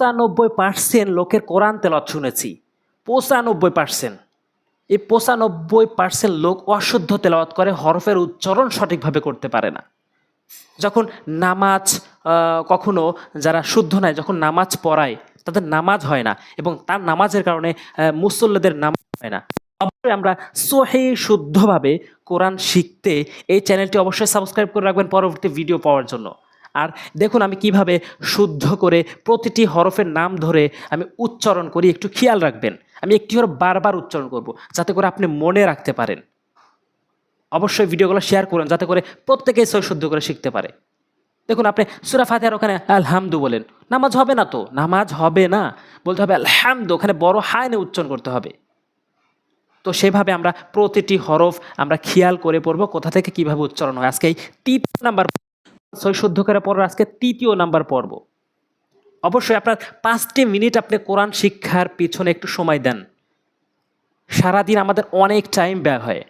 95% লোকের কোরআন তেলাওয়াত শুনেছি। 95%। এই 95% লোক অশুদ্ধ তেলাওয়াত করে, হরফের উচ্চারণ সঠিকভাবে করতে পারে না। যখন নামাজ কখনো যারা শুদ্ধ নয়, যখন নামাজ পড়ায় তাদের নামাজ হয় না, এবং তার নামাজের কারণে মুসল্লিদের নামাজ হয় না। অবশ্যই আমরা সহি শুদ্ধভাবে কোরআন শিখতে এই চ্যানেলটি অবশ্যই সাবস্ক্রাইব করে রাখবেন পরবর্তী ভিডিও পাওয়ার জন্য। আর দেখুন আমি কিভাবে শুদ্ধ করে প্রতিটি হরফের নাম ধরে আমি উচ্চারণ করি, একটু খেয়াল রাখবেন। আমি একটি হরফ বারবার উচ্চারণ করব যাতে করে আপনি মনে রাখতে পারেন। অবশ্যই ভিডিওগুলো শেয়ার করুন যাতে করে প্রত্যেকেই সহি শুদ্ধ করে শিখতে পারে। দেখুন আপনি সূরা ফাতিহার ওখানে আলহামদু বলেন, নামাজ হবে না তো, নামাজ হবে না, বলতে হবে আলহামদু, ওখানে বড় হায় নিয়ে উচ্চারণ করতে হবে। তো সেভাবে আমরা প্রতিটি হরফ আমরা খেয়াল করে পড়বো কোথা থেকে কিভাবে উচ্চারণ হয়। আজকে এই ৩য় নাম্বার সহি শুদ্ধ করে পড়ার আজকে ৩য় নাম্বার পর্ব। অবশ্যই আপনার ৫টি মিনিট আপনি কোরআন শিক্ষার পিছনে একটু সময় দেন। সারাদিন আমাদের অনেক টাইম ব্যয় হয়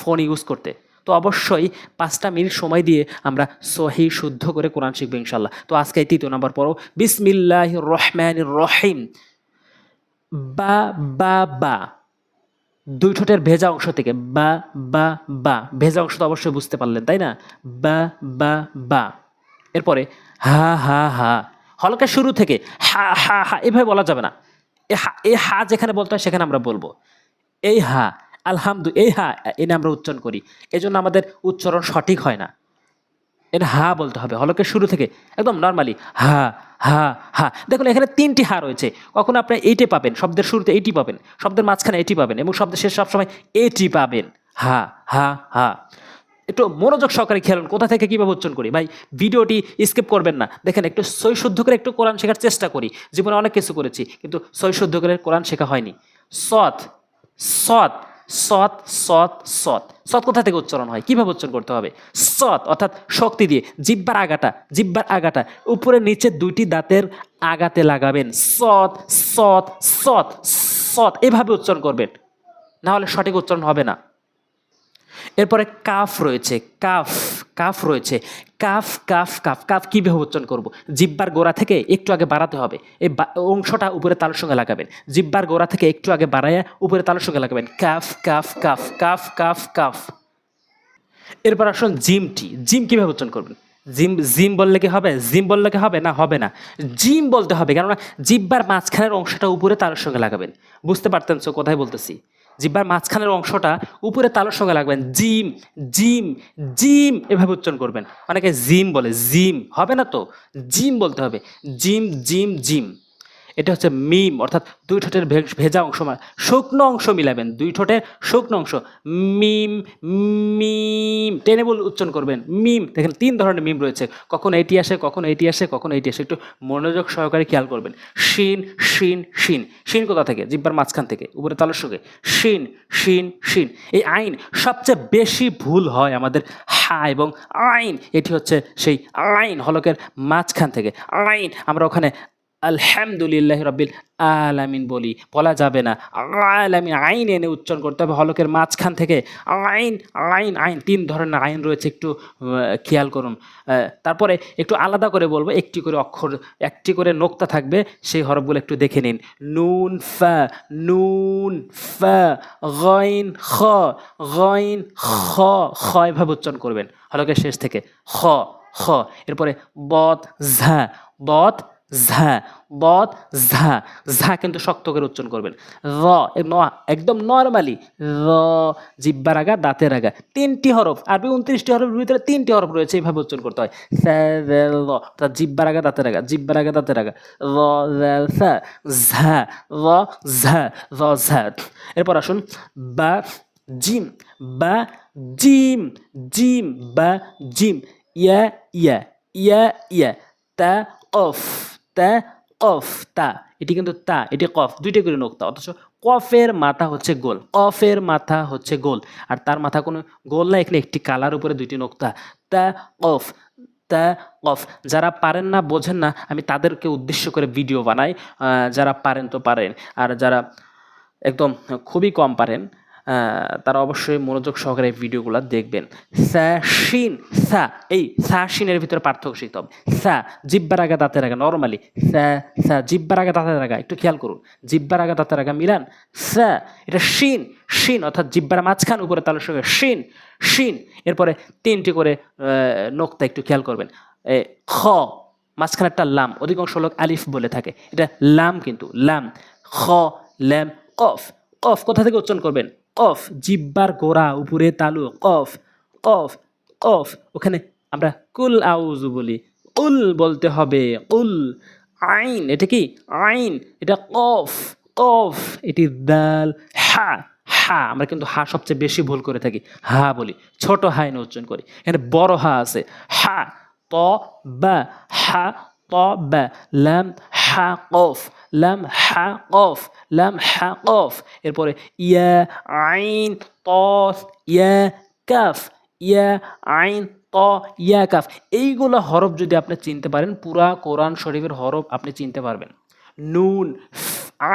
ফোন ইউজ করতে, তো অবশ্যই ৫টা মিনিট সময় দিয়ে আমরা সহি শুদ্ধ করে কোরআন শিখবো ইনশাল্লাহ। তো আজকে ৩য় নাম্বার পড়ো, বিসমিল্লাহির রহমানির রহিম। বা বা বা, দুই ঠোঁটের ভেজা অংশ থেকে বা বা বা, ভেজা অংশ তো অবশ্যই বুঝতে পারলেন তাই না? বা বা বা। এরপরে হা হা হা, হলকের শুরু থেকে হা হা হা এভাবে বলা যাবে না। এ হা যেখানে বলতে হয় সেখানে আমরা বলবো। এই হা আলহামদু, এই হা এনে আমরা উচ্চারণ করি, এজন্য আমাদের উচ্চারণ সঠিক হয় না। এটা হা বলতে হবে হলকের শুরু থেকে একদম নর্মালি হা হা হা। দেখুন এখানে 3টি হা রয়েছে, কখনো আপনি এইটি পাবেন, শব্দের শুরুতে এইটি পাবেন, শব্দের মাঝখানে এটি পাবেন, এবং শব্দের শেষ সবসময় এটি পাবেন। হা হা হা। একটু মনোযোগ সহকারে খেয়াল কোথা থেকে কীভাবে উচ্চারণ করি। ভাই ভিডিওটি স্কিপ করবেন না, দেখেন একটু সহি শুদ্ধ করে একটু কোরআন শেখার চেষ্টা করি। জীবনে অনেক কিছু করেছি কিন্তু সহি শুদ্ধ করে কোরআন শেখা হয়নি। সৎ সৎ সৎ সৎ সৎ, সৎ কোথা থেকে উচ্চারণ হয়, কিভাবে উচ্চারণ করতে হবে? সৎ অর্থাৎ শক্তি দিয়ে জিহ্বার আগাটা উপরে নিচে 2টি দাঁতের আগাতে লাগাবেন। সৎ সৎ সৎ সৎ এভাবে উচ্চারণ করবেন, না হলে সঠিক উচ্চারণ হবে না। এরপরে কাফ রয়েছে, কাফ রয়েছে, কাফ কাফ কাফ কাফ কীভাবে উচ্চারণ করব? জিহ্বার গোড়া থেকে একটু আগে বাড়াতে হবে, এই অংশটা উপরে তালুর সঙ্গে লাগাবেন। জিহ্বার গোড়া থেকে একটু আগে বাড়াইয়া উপরে তালুর সঙ্গে লাগাবেন। Calf calf calf calf calf calf. এরপর আসুন জিমটি, জিম কীভাবে উচ্চারণ করবেন? জিম বললে কি হবে? জিম বললে কি হবে? না, হবে না। জিম বলতে হবে, কেননা জিহ্বার মাঝখানের অংশটা উপরে তালুর সঙ্গে লাগাবেন। বুঝতে পারতেন তো কোথায় বলতেছি? জিহ্বার মাঝখানের অংশটা উপরে তালুর সঙ্গে লাগবেন। জিম জিম জিম এভাবে উচ্চারণ করবেন। অনেকে জিম বলে, জিম হবে না তো, জিম বলতে হবে। Gym gym gym. এটা হচ্ছে মিম, অর্থাৎ 2 ঠোঁটের ভেজা অংশ, শুকনো অংশ মিলাবেন, 2 ঠোঁটের শুকনো অংশ। মিম মিম টেনে উচ্চারণ করবেন। মিম, দেখেন 3 ধরনের মিম রয়েছে, কখনো এটি আসে, কখনো এটি আসে, কখনো এটি আসে। একটু মনোযোগ সহকারে খেয়াল করবেন। শিন শিন শিন, শিন কোথা থেকে? জিহ্বার মাঝখান থেকে উপরে তালুর সঙ্গে। শিন শিন শিন। এই আইন সবচেয়ে বেশি ভুল হয় আমাদের, হা এবং আইন, এটি হচ্ছে সেই আইন হলকের মাঝখান থেকে। আইন আমরা ওখানে আলহামদুলিল্লাহ রাব্বিল আলামিন বলা যাবে না। আলামিন আইন এনে উচ্চারণ করতে হবে হলকের মাঝখান থেকে। আইন আইন আইন, 3 ধরনের আইন রয়েছে, একটু খেয়াল করুন। তারপরে একটু আলাদা করে বলবো, একটি করে অক্ষর, একটি করে নোক্তা থাকবে, সেই হরফগুলো একটু দেখে নিন। নুন ফা, নুন ফা, গইন খ, গইন খ, খ এভাবে উচ্চারণ করবেন হলকের শেষ থেকে। খ খ। এরপরে বদ ঝা, বদ ঝা, বদ ঝা, ঝা কিন্তু শক্ত করে উচ্চারণ করবেন। র একদম নর্মালি র, জিহ্বার আগা দাঁতের আগা, 3টি হরফ। আরবি 29টি হরফের ভিতরে 3টি হরফ রয়েছে, এইভাবে উচ্চারণ করতে হয়। জিহ্বার আগা দাঁতের আগা, জিহ্বার আগা দাঁতের আগা। র ঝা ঝা, র ঝা, র ঝা। এরপর আসুন বা জিম, বা জিম, জিম বা জিম। ইয়া ইয়া, ইয়া ইয়া। তা কফ, তা কফ, তা এটি কিন্তু তা, এটি কফ, 2টি করে নোক্তা, অথচ কফের মাথা হচ্ছে গোল, কফের মাথা হচ্ছে গোল, আর তার মাথা কোনো গোল না, এখানে একটি কালার উপরে 2টি নোক্তা। তা কফ, তা কফ। যারা পারেন না, বোঝেন না, আমি তাদেরকে উদ্দেশ্য করে ভিডিও বানাই। যারা পারেন তো পারেন, আর যারা একদম খুবই কম পারেন তারা অবশ্যই মনোযোগ সহকারে এই ভিডিওগুলো দেখবেন। সা শিন সা, এই সা শিনের ভিতরে পার্থক্য শিখতে হবে। সা জিব্বার আগে দাঁতের আগে নর্মালি, সা সা জিব্বার আগে দাঁতের আগে, একটু খেয়াল করুন, জিব্বার আগে দাঁতের আগে মিলান। সা এটা শিন, শিন অর্থাৎ জিব্বার মাঝখান উপরে তালের সঙ্গে শিন, শিন। এরপরে 3টি করে নোক্তা একটু খেয়াল করবেন। খ মাঝখানে একটা লাম, অধিকাংশ লোক আলিফ বলে থাকে, এটা লাম কিন্তু লাম। খ ল্যাম কফ, কফ কোথা থেকে উচ্চারণ করবেন? কফ জিব্বার গোড়া উপরে তালু, কফ কফ কফ। ওখানে আমরা কুল আউজু বলি, উল বলতে হবে উল। আইন এটা কি? আইন এটা কফ, কফ এটি দাল। হা হা, আমরা কিন্তু হা সবচেয়ে বেশি ভুল করে থাকি, হা বলি, ছোট হা এনে উচ্চারণ করি, এখানে বড় হা আছে। হা ত বা, হা ত বা, লাম হা কফ, লাম হা কফ, লাম হা কফ। এরপরে ইয়া আইন ত ইয়া কাফ, ইয়া আইন ত ইয়া কাফ। এইগুলো হরফ যদি আপনি চিনতে পারেন, পুরা কোরআন শরীফের হরফ আপনি চিনতে পারবেন। নুন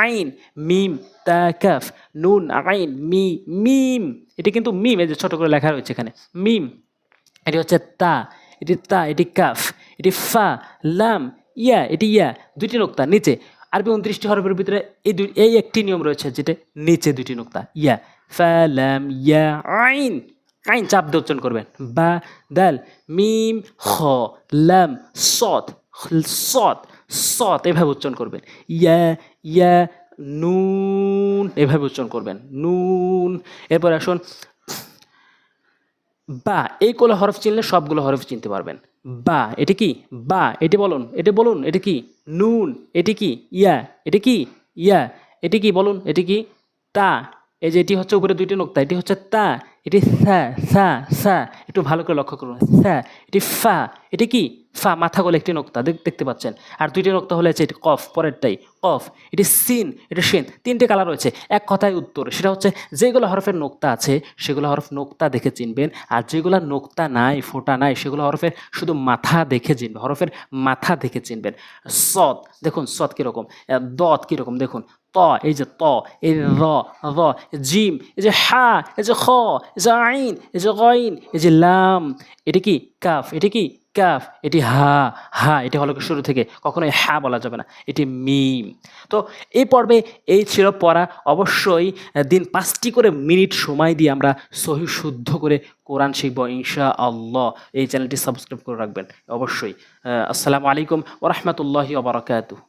আইন মিম তা কাফ, নুন আইন মি মিম, এটি কিন্তু মিম, এই যে ছোট করে লেখা রয়েছে এখানে মিম। এটি হচ্ছে তা, এটি তা, এটি কাফ, এটি ফা, লাম ইয়া, এটি ইয়া, 2টি নোক্তা নিচে। আরবি 29টি হরফের ভিতরে এই একটি নিয়ম রয়েছে, যেটা নিচে 2টি নোক্তা, ইয়া ফা লাম ইয়া আইন, আইন চাপ দিয়ে উচ্চারণ করবেন। বা দাল মিম খ লাম সদ, সদ সদ এভাবে উচ্চারণ করবেন। ইয়া ইয়া নুন এভাবে উচ্চারণ করবেন, নুন। এরপর আসুন বা, এইগুলো হরফ চিনলে সবগুলো হরফ চিনতে পারবেন। বা এটি কি? বা এটি বলুন, এটি বলুন, এটি কি? নুন এটি কি? ইয়া এটি কি? ইয়া এটি কি? বলুন এটি কি? তা, এই যে এটি হচ্ছে উপরে 2টি নোক্তা, এটি হচ্ছে তা, এটি সা সা সা, একটু ভালো করে লক্ষ্য করুন। সা এটি ফা, এটি কি? ফা, মাথা গলে একটি নোক্তা দেখতে পাচ্ছেন, আর 2টি নোক্তা হলে এটি কফ, পরেরটাই কফ। এটি সিন, এটি শিন, 3টে কালার রয়েছে। এক কথায় উত্তর, সেটা হচ্ছে যেগুলো হরফের নোক্তা আছে সেগুলো হরফ নোক্তা দেখে চিনবেন, আর যেগুলো নোক্তা নাই, ফোঁটা নাই, সেগুলো হরফের শুধু মাথা দেখে চিনবেন, হরফের মাথা দেখে চিনবেন। সদ দেখুন, সদ কীরকম, দত কীরকম দেখুন, ত এই যে ত, এই র র, জিম এই যে হা, এই যে খ, এই যে আইন, এই যে গইন, এই যে লাম, এটি কি? কাফ, এটি কি? কাফ, এটি হা, হা এটি হলো শুরু থেকে, কখনোই হা বলা যাবে না, এটি মিম। তো এই পর্বে এই ছিল পড়া। অবশ্যই দিন 5টি করে মিনিট সময় দিয়ে আমরা সহি শুদ্ধ করে কোরআন শিখব ইনশাআল্লাহ। এই চ্যানেলটি সাবস্ক্রাইব করে রাখবেন অবশ্যই। আসসালামু আলাইকুম ওয়া রাহমাতুল্লাহি ওয়া বারাকাতুহু।